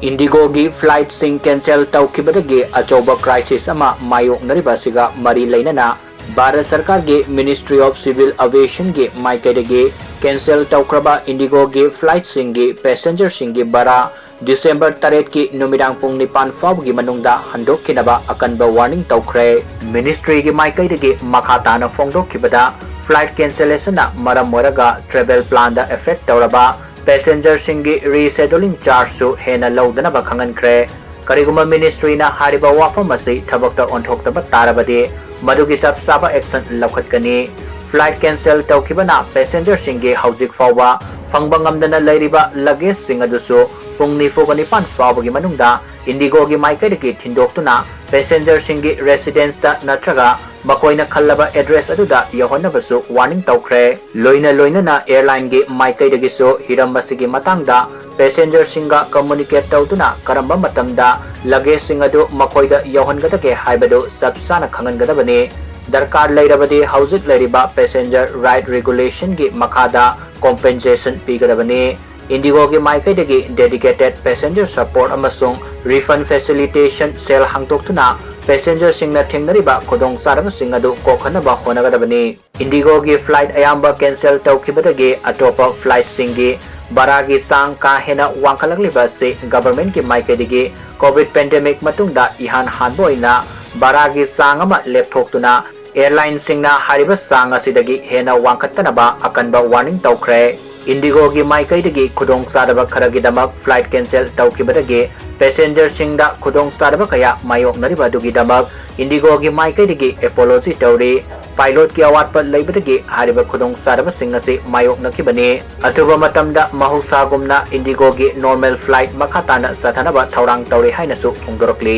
Indigo gi flight sing cancel taukhibadagi achoba crisis ama mayoknariba siga mari leinana Bharat Sarkar gi Ministry of Civil Aviation gi maikaidagi cancel Toukhraba Indigo gi flight sing gi passenger Singgi Bhara December 8 ki numidang pung 9 faubagi manungda handokkinaba akanba warning taukhre. Ministry gi maikaidagi makhatana fongdokkibada flight cancellation na maram moraga travel plan da effect tauraba passenger Singgi rescheduling charge su hena laudanaba khangankre. Kariguma ministry na hariba wafam asi thabakta onthokta tarabadi madugi chap saba action lakhatkani. Flight cancel taukhibana passenger Singgi haujik fauba fangbangam lairiba luggage sing adusu pung 9 faubagi manungda Indigo gi maikaidagi thindokuna passenger Singgi residence da natraga makoina khallaba address aduda yahonabasu warning taukhre. Loina na airline gi maikaidagi so hirambasigi matangda passenger singa communicate tautuna karamba matamda luggage sing adu makoida yahongadage haibadu sabsana khangangadabani. Darkar lairabadi haujik lairiba passenger right regulation gi makhada compensation pigadabani. Indigo gi maikaidagi dedicated passenger support amasung refund facilitation cell hangtoktuna passenger singna thengnariba khodong sarang singadu kokhanaba honagadabani. Indigo gi flight ayamba cancel taukhibadagi atopa flight singi baragi sang ka hena wangkhalagliba se government gi maikaidagi covid pandemic matungda ihan hanboina baragi sang ama lepthoktuna airline singna hariba sang asidagi hena wangkhattanaba akanba warning taukhre. Indigo gi maikaidagi khudong saraba kharagidamak flight cancel taukhibadagi passenger singda khudong saraba kaya mayoknariba dugidamak Indigo gi maikaidagi apology tauri. Pilot ki awatpa leibadagi hariba khudong saraba singasi mayoknakibani. Atuba matamda mahusagumna Indigo gi normal flight makhatana sathanaba thaurang tauri hainasu phongdorokli.